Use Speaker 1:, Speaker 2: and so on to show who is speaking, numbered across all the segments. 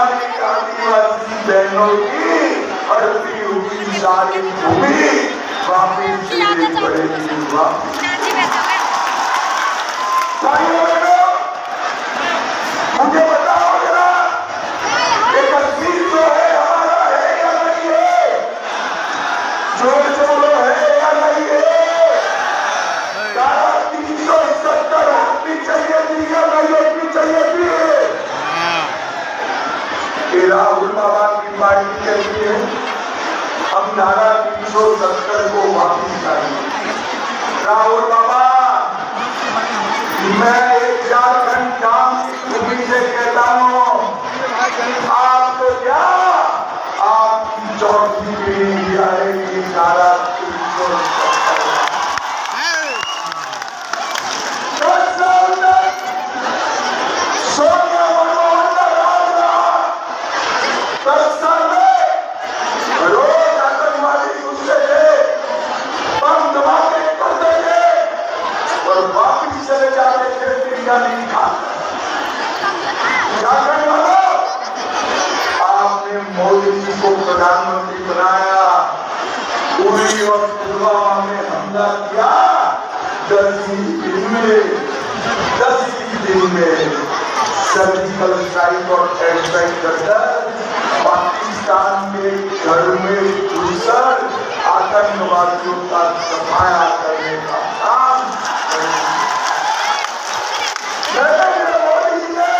Speaker 1: हमारी आदिवासी बहनों की हड़पी हुई सारी भूमि वापिस लेनी पड़ेगी। मुझे बताओ जरा, ये कश्मीर जो है हमारा है या नहीं है? जोर से बोलो, है या नहीं है? 370 हटनी चाहिए थी या नहीं हटनी चाहिए थी? राहुल बाबा की पार्टी कहती है हम धारा 370 को वापिस लाएंगे। राहुल बाबा, मैं एक झारखंड काम की भूमि से कहता हूँ, आप तो क्या आपकी चौथी पीढ़ी आएगी धारा 370। सोनिया मनमोहन का राज रहा 10 साल में, रोज आतंकवादी घुसते थे, बम धमाके करते थे और वापिस चले जाते थे, पिंडा नहीं खाते। झारखंड वालों, आपने मोदी जी को प्रधानमंत्री बनाया, उरी और पुलवामा में हमला किया 10 दिन में सर्जिकल स्ट्राइक और एयर स्ट्राइक कर पाकिस्तान के घर में घुसकर आतंकवादियों का सफाया करने का काम नरेंद्र मोदी जी ने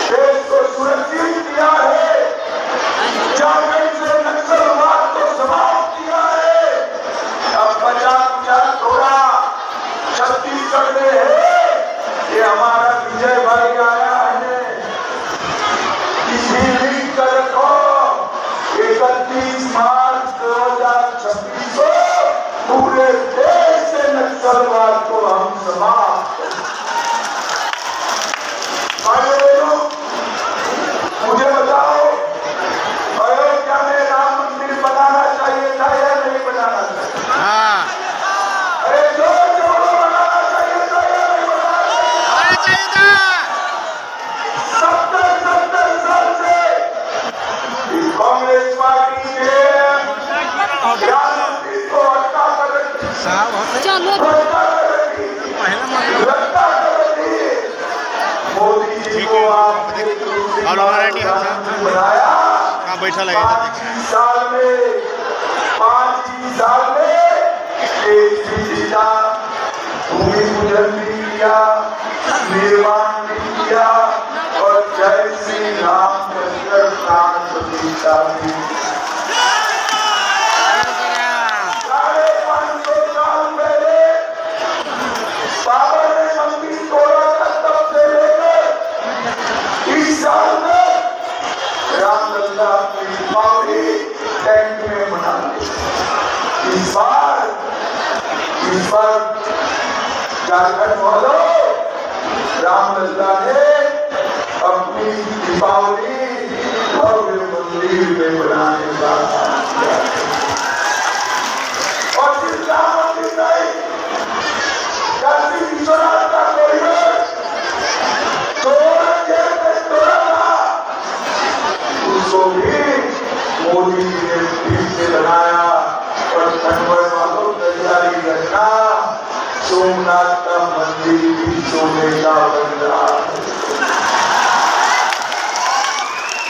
Speaker 1: देश को सुरक्षित किया है, झारखंड से नक्सलवाद को समाप्त किया है। अब 50 थोड़ा छत्तीसगढ़ में है, ये हमारा विजय भाई आया है। इसी लिंक कर रखो 31 मार्च 2026 को पूरे देश से नक्सलवाद को हम समाप्त करेंगे। मुझे बताओ, अयोध्या में राम मंदिर बनाना चाहिए था या नहीं बनाना चाहिए? अरे जो बनाना चाहिए था या नहीं बनाना चाहिए? 70 साल से कांग्रेस पार्टी के राम मंदिर को हटा कर मोदी जी को आपने बनाया।
Speaker 2: बैठा लगे
Speaker 1: 5 साल में एक जिला भूमि पूजन भी किया, निर्माण भी किया और जय श्री राम मंदिर प्राण प्रतिष्ठा भी। 550 साल पहले बाबर ने मंदिर तोड़ा था, तब से लेकर इस साल में रामलला की दीपावली टैंक में मना ली। इस बार झारखंड वालों, रामलला ने अपनी दीपावली भव्य मंदिर में बनाने का काम किया और सिर्फ राम मंदिर नहीं, काशी विश्वनाथ का कॉरिडोर तोड़ा था, उसको भी मोदी जी ने फिर से बनाया। और खंडवा वालों तैयारी रखना, सोमनाथ का मंदिर भी सोने का बन रहा है।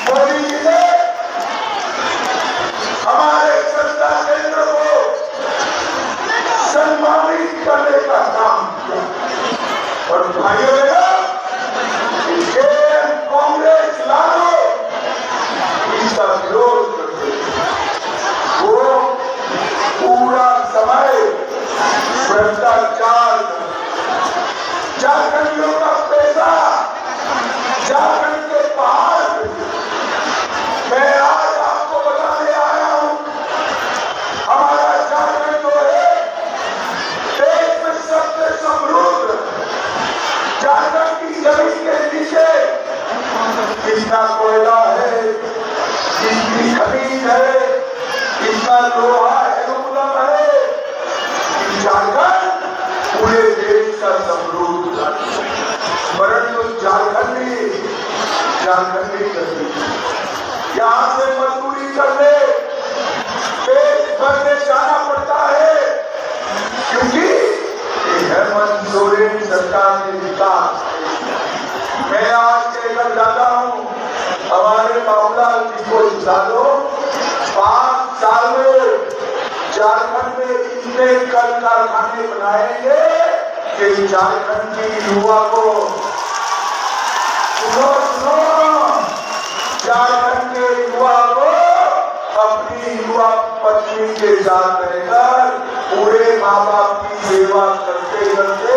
Speaker 1: मोदी जी ने हमारे श्रद्धा केंद्र को सम्मानित करने का काम किया। और भाइयों कांग्रेस लालो इसका विरोध करते, वो पूरा समय भ्रष्टाचार, झारखंडियों का पैसा, झारखंड के पहाड़। मैं आज आपको बताने आया हूं, हमारा झारखंड जो है देश में सबसे समृद्ध, झारखंड की जमीन के नीचे कितना कोयला है, कितनी खनिज है, कितना लोहा एल्यूमिनियम है। झारखंड पूरे देश का समृद्ध, परंतु झारखंडी झारखंड नहीं करती, यहाँ से मजदूरी करने पेट भरने जाना पड़ता है, क्योंकि हेमंत सोरेन सरकार ने विकास। मैं आज कहकर जाता हूँ, हमारे बाबूलाल जी को जिता दो, 5 साल में झारखंड में इतने कल कारखाने बनाएंगे कि झारखंड की युवा को सुनो झारखंड के युवा को अपनी युवा पत्नी के साथ रहकर पूरे माँ बाप की सेवा करते करते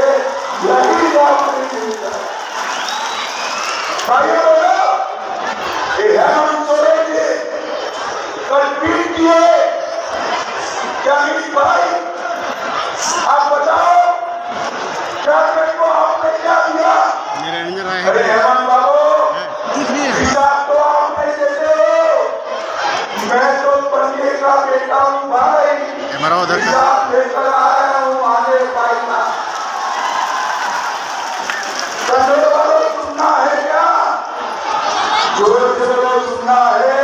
Speaker 1: यही नौकरी मिलता है। भाइयों हेमंत सोरेन जी कल ट्वीट किए, क्या भाई आप बताओ झारखंड को आपने क्या दिया? अरे हेमंत बाबू हिसाब तो आप नहीं देते हो, मैं तो पढ़ने का बेटा हूँ भाई, हिसाब लेकर आया हूँ आगे पाएगा। करने वालों सुनना है क्या? जोर से बोलो सुनना है।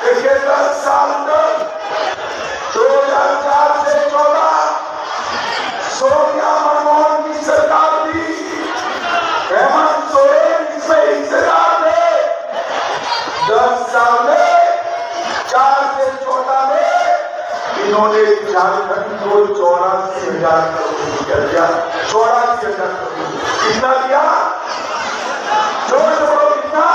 Speaker 1: देखिए 10 साल तक 2004 से 14 सोनिया मनमोहन की सरकार थी, हेमंत सोरेन इसमें हिस्सेदार थे। 10 साल में 4 से 14 में इन्होंने झारखंड को 84,000 करोड़ कर दिया। 84,000 करोड़ कितना दिया? जोर से बोलो कितना?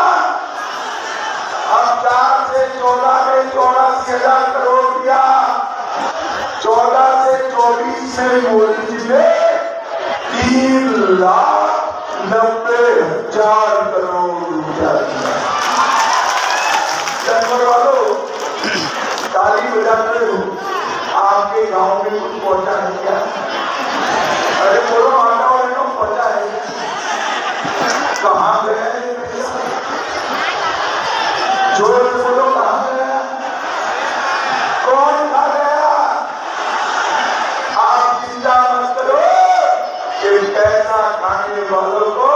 Speaker 1: अब 4 से 14 में 84,000 करोड़ दिया। 14 से 24 में मोदी जी ने 3,90,000 करोड़ रुपया दिया। जानवर वालों ताली बजाते हो, आपके गांव में कुछ पहुंचा है क्या? अरे बोलो माता वाले को पहुंचा है, कहाँ गए? जोर से बोलो कहाँ गया? कौन खा गया? आप चिंता मत करो कि पैसा खाने वालों को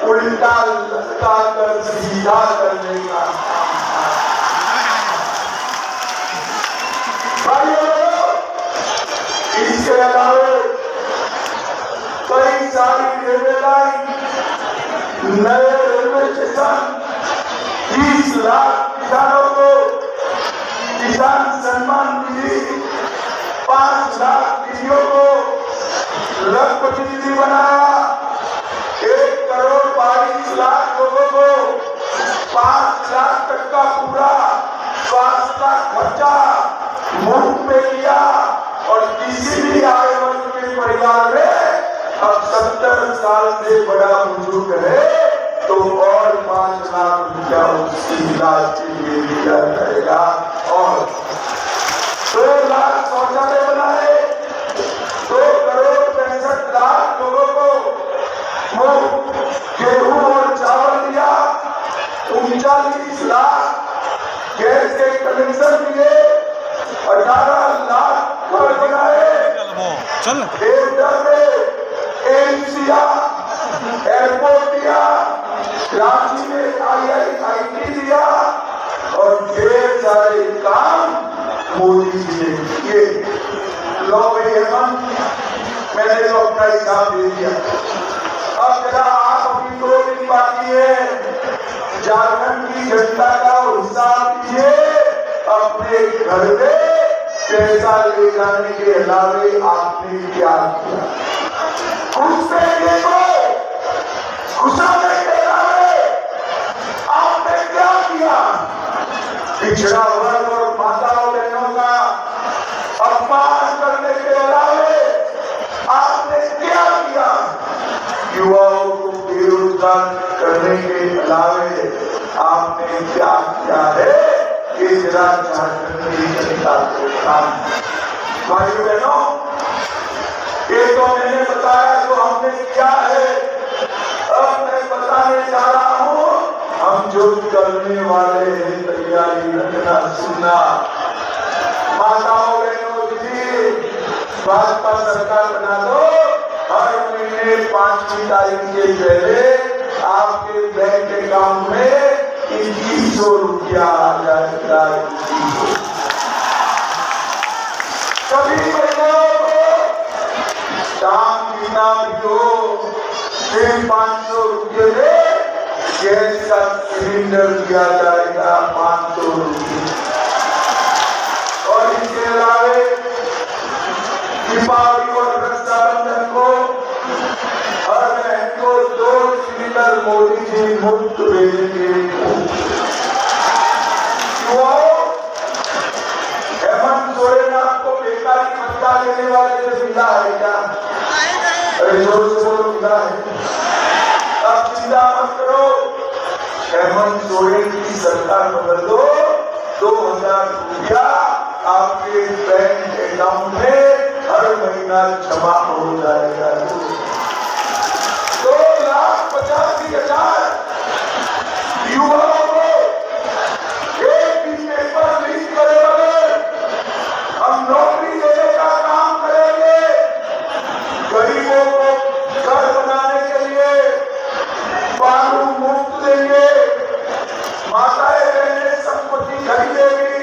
Speaker 1: उल्टा लटका कर सीधा करने का भाइयों। इसके अलावा कई सारी रेलवे लाइन, नए रेलवे स्टेशन, 30 लाख किसानों को किसान सम्मान निधि, 5 लाख दीदियों को लखपति दीदी बनाया, 1,22,00,000 लोगों को 5 लाख तक का पूरा स्वास्थ्य का खर्चा मुफ्त में किया। और किसी भी आय वर्ग के परिवार में अब 70 साल से बड़ा बुजुर्ग है तो और 5 लाख रुपया उसकी इलाज के लिए दिया जाएगा। और 2 लाख शौचालय बनाए, 2,65,00,000 लोगों को गेहूं और चावल दिया, 39 लाख गैस के कनेक्शन दिए, 18 लाख घर बनाए, एम्स दिया, एयरपोर्ट दिया, रांची में IIT दिया और ढेर सारे काम मोदी जी ने किए। लो भाई हेमंत, मैंने तो अपना हिसाब दे दिया। अब जरा आप अभी 2 दिन बाकी है, झारखंड की जनता का हिसाब दीजिए। अपने घर में पैसा ले जाने के अलावे आपने क्या किया? घुसने देखो, घुसाने के अलावे आपने क्या किया? पिछड़ा वर्ग और माताओं बहनों का अपमान करने के अलावे आपने क्या किया? युवाओं को बेरोजगार करने के अलावे आपने क्या किया है? जरा झारखंड की जनता को काम। भाइयों बहनों, ये तो मैंने बताया जो हमने किया है। अब मैं बताने जा रहा हूँ हम जो करने वाले हैं, तैयारी रखना, सुनना। माताओं बहनों दीदी, भाजपा सरकार बना दो, हर महीने 5वीं तारीख के पहले आपके बैंक अकाउंट में 2100 रुपया आ जाएगा। सभी महिलाओं को काम बिना भी हो सिर्फ 500 रुपये में गैस का सिलेंडर दिया जाएगा, 500 रुपये। और इसके अलावे दीपावली और रक्षाबंधन को हर बहन को 2 सिलेंडर मोदी जी मुफ्त भेजेंगे। हेमंत सोरेन आपको बेकारी भत्ता देने वाले से मिला है क्या? अरे जोर से बोलो, मिला है? अब चिंता मत करो, हेमंत सोरेन की सरकार बदल दो, 2000 रुपया आपके बैंक अकाउंट में हर महीना जमा हो जाएगा। 2,85,000 युवाओं को एक भी पेपर लीक करे बगैर हम नौकरी देने का काम करेंगे। गरीबों को घर बनाने के लिए बालू मुफ्त देंगे। माताएं बहनें संपत्ति खरीदेगी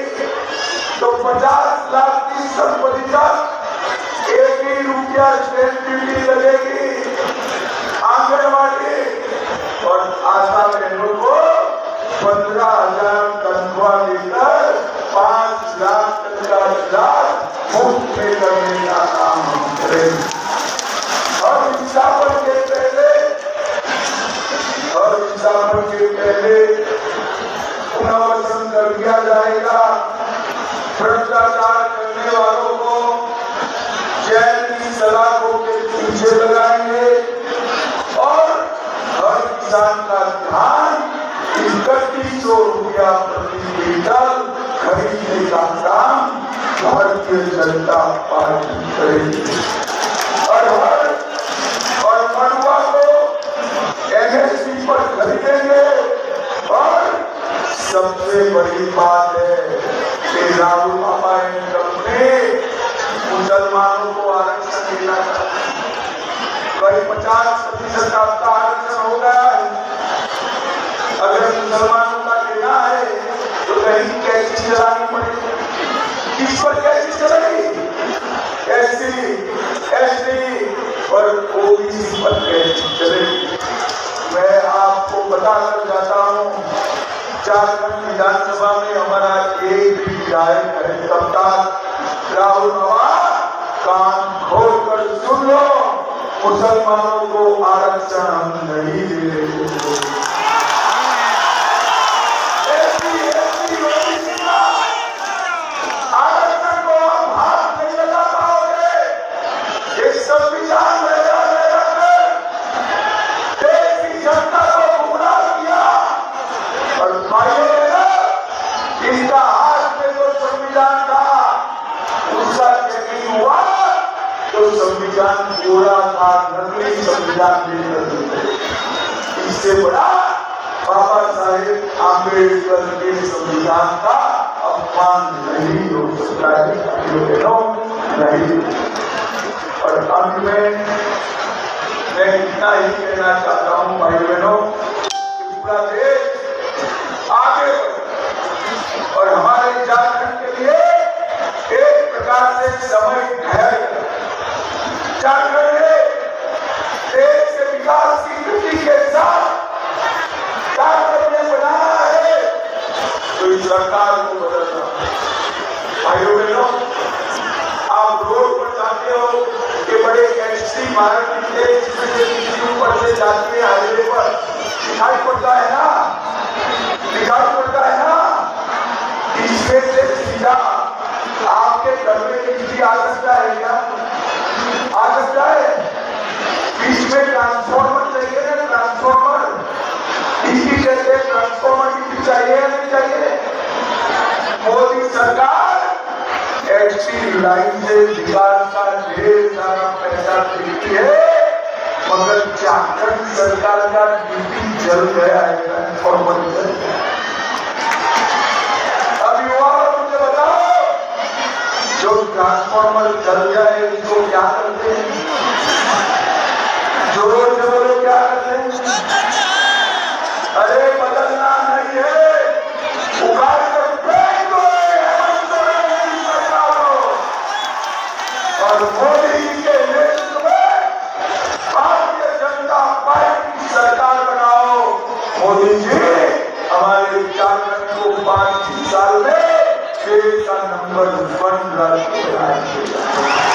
Speaker 1: तो 50 लाख की संपत्ति तक 1 रुपया स्टैंप ड्यूटी लगेगी। आंगनबाड़ी और आशा बहनों को 15,000 तनख्वाह देकर 5 लाख तक का इलाज मुफ्त में करने का काम हम करेंगे। और विस्थापन के पहले पुनर्वसन कर दिया जाएगा। भ्रष्टाचार करने वालों को जेल की सलाखों के पीछे लगाएंगे और हर किसान का धान 3100 रुपया प्रति क्विंटल खरीदने का काम भारतीय जनता पार्टी करेगी। और मड़ुआ को MSP पर खरीदेंगे। और सबसे बड़ी बात है कि राहुल बाबा ने मुसलमानों को आरक्षण देना था। करीब 50% आपका आरक्षण हो गया है। अगर मुसलमानों का देना है तो कहीं कैसी चलानी पड़ेगी? किस पर कैसी चलेगी? SC और OBC पर कैसी चलेगी? मैं आपको बताकर जाता हूँ, झारखंड विधानसभा में हमारा एक भी विधायक है। तब तक राहुल बाबा कान खोल कर सुन लो, मुसलमानों को आरक्षण हम नहीं दे रहे। आरक्षण को हम हाथ नहीं लगा पाओगे। ये संविधान में देश की जनता को गुमराह किया। और भाइयों इनका हाथ में जो संविधान था उसका चेकिंग हुआ तो संविधान पूरा था, नकली संविधान देकर। इससे बड़ा बाबा साहेब आम्बेडकर के संविधान का अपमान नहीं हो सकता है। नहीं। और अंत में मैं इतना ही कहना चाहता हूँ भाई बहनों, पूरा देश आगे और हमारे झारखंड के लिए एक प्रकार से समय है। झारखंड देश के विकास की गति के साथ झारखंड ने बनाना है तो इस सरकार को बदलना। भाइयों बहनों, आप रोड पर जाते हो कि बड़े एक्सट्रीम मार्ग निकले जिसमें ऊपर से जाती है हाईवे पर दिखाई पड़ता है ना, दिखाई पड़ता है ना। इसमें से सीधा आपके घर में बिजली आ सकता है क्या? आ सकता है? इसमें ट्रांसफॉर्मर चाहिए ना, ट्रांसफॉर्मर। इसकी जैसे ट्रांसफॉर्मर की चाहिए या नहीं चाहिए? मोदी सरकार एक्सट्रीम लाइन से विकास का ढेर सारा पैसा देती है, मगर झारखंड सरकार का ड्यूटी जल गया है, ट्रांसफॉर्मर जल गया। अब युवाओं मुझे बताओ, जो ट्रांसफॉर्मर जल जाए इसको क्या करते हैं? जोर से बोलो, क्या करते हैं? अरे बदलना नहीं है, उखाड़ कर फेंक दो हेमंत सोरेन की सरकार को और मोदी जी के नेतृत्व में भारतीय जनता पार्टी की सरकार बनाओ। मोदी जी हमारे विचार को 5 साल में देश का नंबर 1 राज्य बनाएंगे।